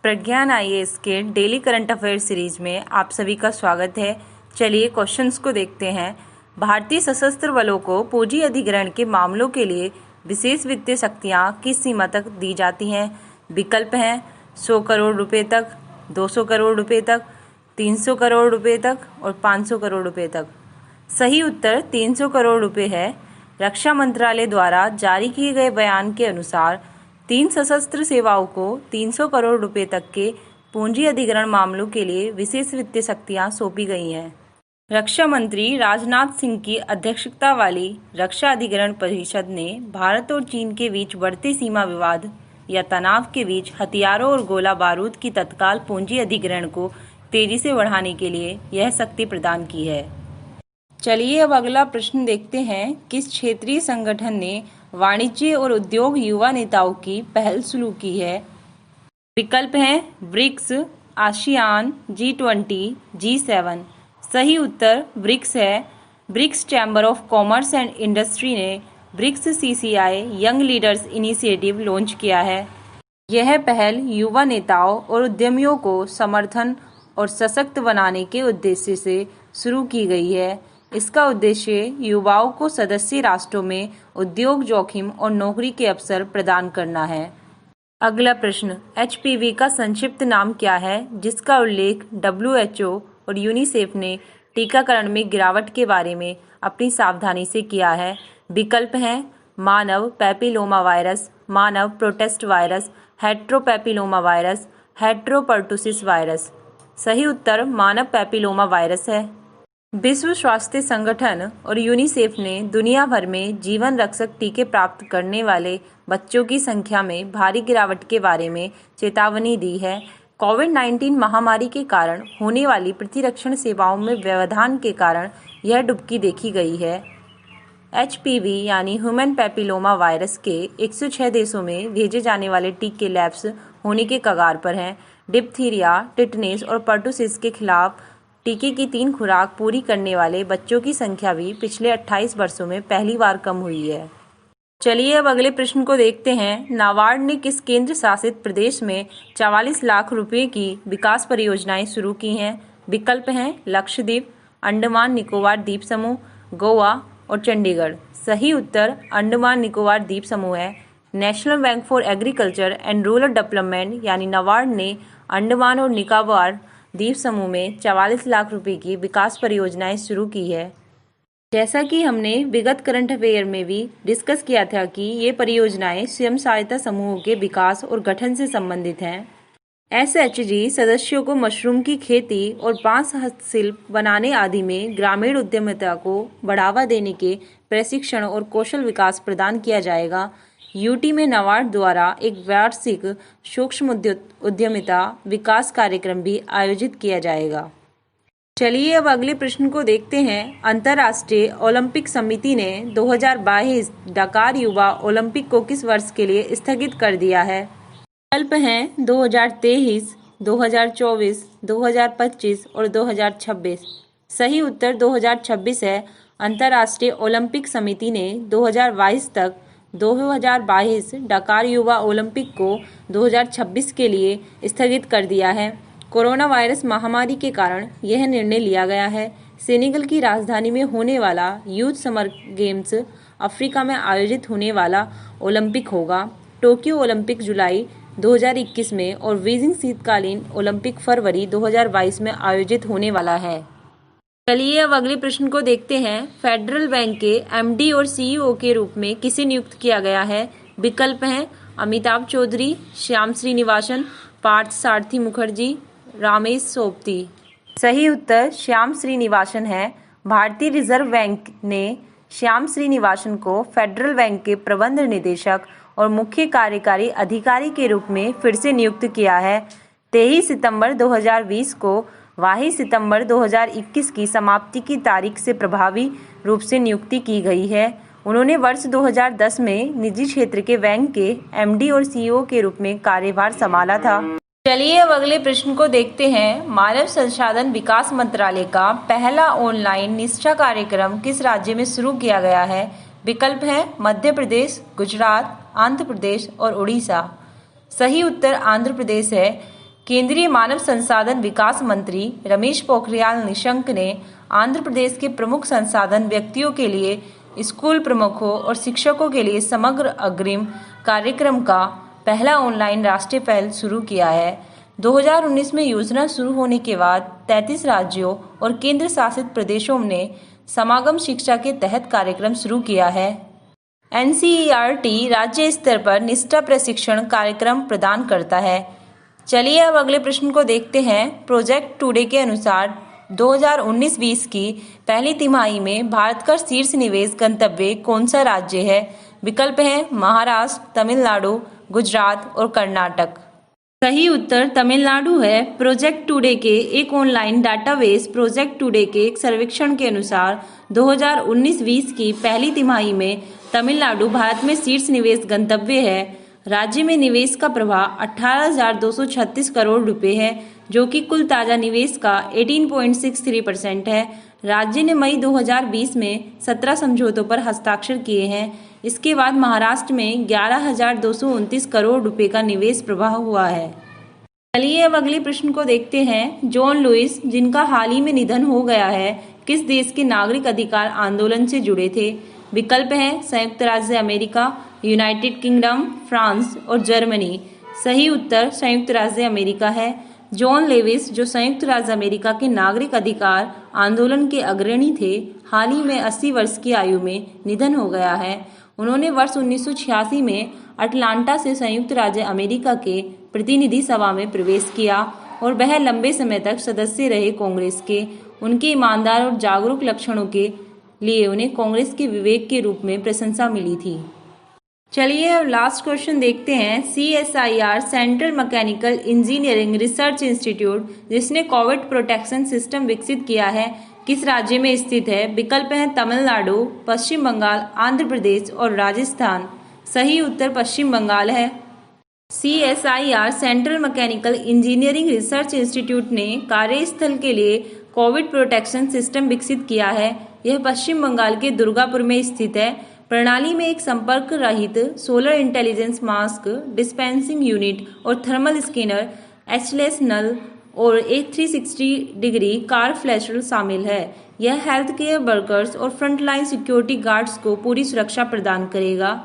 प्रज्ञान IAS के daily current affair series में आप सभी का स्वागत है। चलिए क्वेश्चंस को देखते हैं। भारतीय सशस्त्र बलों को पूंजी अधिग्रहण के मामलों के लिए विशेष वित्तीय शक्तियां किस सीमा तक दी जाती हैं? विकल्प हैं 100 करोड़ रुपए तक, 200 करोड़ रुपए तक, 300 करोड़ रुपए तक और 500 करोड़ रुपए तक। सही उत्तर 300 करोड़ रुपए है। रक्षा मंत्रालय द्वारा जारी किए गए बयान के अनुसार 3 सशस्त्र सेवाओं को 300 करोड़ रुपए तक के पूंजी अधिग्रहण मामलों के लिए विशेष वित्तीय शक्तियां सौंपी गई हैं। रक्षा मंत्री राजनाथ सिंह की अध्यक्षता वाली रक्षा अधिग्रहण परिषद ने भारत और चीन के बीच बढ़ते सीमा विवाद या तनाव के बीच हथियारों और गोला बारूद की तत्काल पूंजी अधिग्रहण को तेजी से बढ़ाने के लिए यह शक्ति प्रदान की है। चलिए अब अगला प्रश्न देखते हैं। किस क्षेत्रीय संगठन ने वाणिज्य और उद्योग युवा नेताओं की पहल शुरू की है? विकल्प हैं ब्रिक्स, आसियान, G20, G7। सही उत्तर ब्रिक्स है। BRICS chamber of commerce and industry ने BRICS CCI young leaders initiative launch किया है। यह पहल युवा नेताओं और उद्यमियों को समर्थन और सशक्त बनाने के उद्देश्य से शुरू की गई है। इसका उद्देश्य युवाओं को सदस्य राष्ट्रों में उद्योग जोखिम और नौकरी के अवसर प्रदान करना है। अगला प्रश्न, HPV का संक्षिप्त नाम क्या है जिसका उल्लेख WHO और यूनिसेफ ने टीकाकरण में गिरावट के बारे में अपनी सावधानी से किया है? विकल्प हैं मानव पैपिलोमा वायरस, मानव प्रोटेस्ट वायरस, हेट्रोपैपिलोमा वायरस, हेट्रोपर्टुसिस वायरस। सही उत्तर मानव पैपिलोमा वायरस है। विश्व स्वास्थ्य संगठन और यूनिसेफ ने दुनिया भर में जीवन रक्षक टीके प्राप्त करने वाले बच्चों की संख्या में भारी गिरावट के बारे में चेतावनी दी है। कोविड-19 महामारी के कारण होने वाली प्रतिरक्षण सेवाओं में व्यवधान के कारण यह डुबकी देखी गई है। HPV यानी ह्यूमन पैपिलोमा वायरस के 106 देशों में भेजे जाने वाले टीके लैप्स होने के कगार पर हैं। डिप्थीरिया, टिटनेस और पर्टुसिस के खिलाफ टीके की 3 खुराक पूरी करने वाले बच्चों की संख्या भी पिछले 28 वर्षों में पहली बार कम हुई है। चलिए अब अगले प्रश्न को देखते हैं। नाबार्ड ने किस केंद्र शासित प्रदेश में 44 लाख रुपए की विकास परियोजनाएं शुरू की हैं? विकल्प हैं लक्षद्वीप, अंडमान निकोबार द्वीप समूह, गोवा और चंडीगढ़। सही उत्तर अंडमान निकोबार द्वीप समूह है। National bank for agriculture and rural development यानी नाबार्ड ने अंडमान और निकोबार द्वीप समूह में 44 लाख रुपए की विकास परियोजनाएं शुरू की है। जैसा कि हमने विगत करंट अफेयर में भी डिस्कस किया था कि ये परियोजनाएं स्वयं सहायता समूहों के विकास और गठन से संबंधित हैं। SHG सदस्यों को मशरूम की खेती और बांस हस्तशिल्प बनाने आदि में ग्रामीण उद्यमिता को बढ़ावा देने के प्रशिक्षण और कौशल विकास प्रदान किया जाएगा। UT में नाबार्ड द्वारा एक वार्षिक सूक्ष्म उद्यमिता विकास कार्यक्रम भी आयोजित किया जाएगा। चलिए अब अगले प्रश्न को देखते हैं। अंतर्राष्ट्रीय ओलंपिक समिति ने 2022 डकार युवा ओलंपिक को किस वर्ष के लिए स्थगित कर दिया है? विकल्प हैं 2023, 2024, 2025 और 2026। सही उत्तर 2026 है। अंतर्राष्ट्रीय ओलंपिक समिति ने 2022 तक 2022 डकार युवा ओलंपिक को 2026 के लिए स्थगित कर दिया है। कोरोना वायरस महामारी के कारण यह निर्णय लिया गया है। सेनेगल की राजधानी में होने वाला यूथ समर गेम्स अफ्रीका में आयोजित होने वाला ओलंपिक होगा। टोक्यो ओलंपिक जुलाई 2021 में और बीजिंग शीतकालीन ओलंपिक फरवरी 2022 में आयोजित होने वाला है। चलिए अब अगले प्रश्न को देखते हैं। फेडरल बैंक के MD और CEO के रूप में किसे नियुक्त किया गया है? विकल्प हैं अमिताभ चौधरी, श्याम श्रीनिवासन, पार्थ सारथी मुखर्जी, रामेश सोबती। सही उत्तर श्याम श्रीनिवासन है। भारतीय रिजर्व बैंक ने श्याम श्रीनिवासन को फेडरल बैंक के प्रबंध निदेशक और मुख्य कार्यकारी अधिकारी के रूप में फिर से नियुक्त किया है। 23 सितंबर 2020 को 22 सितंबर 2021 की समाप्ति की तारीख से प्रभावी रूप से नियुक्ति की गई है। उन्होंने वर्ष 2010 में निजी क्षेत्र के बैंक के MD और CEO के रूप में कार्यभार संभाला था। चलिए अब अगले प्रश्न को देखते हैं। मानव संसाधन विकास मंत्रालय का पहला ऑनलाइन निष्ठा कार्यक्रम किस राज्य में शुरू किया गया है? विकल्प हैं मध्य प्रदेश, गुजरात, आंध्र प्रदेश और उड़ीसा। सही उत्तर आंध्र प्रदेश है। केंद्रीय मानव संसाधन विकास मंत्री रमेश पोखरियाल निशंक ने आंध्र प्रदेश के प्रमुख संसाधन व्यक्तियों के लिए स्कूल प्रमुखों और शिक्षकों के लिए समग्र अग्रिम कार्यक्रम का पहला ऑनलाइन राष्ट्रीय पहल शुरू किया है। 2019 में योजना शुरू होने के बाद 33 राज्यों और केंद्र शासित प्रदेशों ने समागम शिक्षा के तहत कार्यक्रम शुरू किया है। NCERT राज्य स्तर पर निष्ठा प्रशिक्षण कार्यक्रम प्रदान करता है। चलिए अब अगले प्रश्न को देखते हैं। प्रोजेक्ट टुडे के अनुसार 2019-20 की पहली तिमाही में भारत का शीर्ष निवेश गंतव्य कौन सा राज्य है? विकल्प हैं महाराष्ट्र, तमिलनाडु, गुजरात और कर्नाटक। सही उत्तर तमिलनाडु है। प्रोजेक्ट टुडे के एक ऑनलाइन डाटाबेस प्रोजेक्ट टुडे के एक सर्वेक्षण के अनुसार 2019-20 की पहली तिमाही में तमिलनाडु भारत में शीर्ष निवेश गंतव्य है। राज्य में निवेश का प्रवाह 18,236 करोड़ रुपए है, जो कि कुल ताजा निवेश का 18.63% है। राज्य ने मई 2020 में 17 समझौतों पर हस्ताक्षर किए हैं। इसके बाद महाराष्ट्र में 11,229 करोड़ रुपए का निवेश प्रवाह हुआ है। चलिए अब अगले प्रश्न को देखते हैं। जॉन लुइस, जिनका हाल ही में निधन हो गया है, किस देश के नागरिक अधिकार आंदोलन से जुड़े थे? विकल्प हैं संयुक्त राज्य अमेरिका, यूनाइटेड किंगडम, फ्रांस और जर्मनी। सही उत्तर संयुक्त राज्य अमेरिका है। जॉन लेविस, जो संयुक्त राज्य अमेरिका के नागरिक अधिकार आंदोलन के अग्रणी थे, हाल ही में 80 वर्ष की आयु में निधन हो गया है। उन्होंने वर्ष 1986 में अटलांटा से संयुक्त राज्य अमेरिका के प्रतिनिधि सभा में प्रवेश किया और वह लंबे समय तक सदस्य रहे कांग्रेस के। उनके ईमानदार और जागरूक लक्षणों के लिए उन्हें कांग्रेस के विवेक के रूप में प्रशंसा मिली थी। चलिए अब लास्ट क्वेश्चन देखते हैं। CSIR central mechanical engineering research institute, जिसने कोविड प्रोटेक्शन सिस्टम विकसित किया है, किस राज्य में स्थित है? विकल्प हैं तमिलनाडु, पश्चिम बंगाल, आंध्र प्रदेश और राजस्थान। सही उत्तर पश्चिम बंगाल है। CSIR central mechanical engineering research institute ने कार्यस्थल के लिए कोविड प्रोटेक्शन सिस्टम विकसित किया है। यह पश्चिम बंगाल के दुर्गापुर में स्थित है। प्रणाली में एक संपर्क रहित solar intelligence mask dispensing unit और थर्मल स्कैनर, एचलेस नल और एक 360 डिग्री कार फ्लैशर शामिल है। यह हेल्थ केयर वर्कर्स और फ्रंटलाइन सिक्योरिटी गार्ड्स को पूरी सुरक्षा प्रदान करेगा।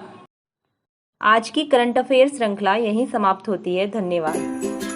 आज की करंट अफेयर श्रृंखला यहीं समाप्त होती है। धन्यवाद।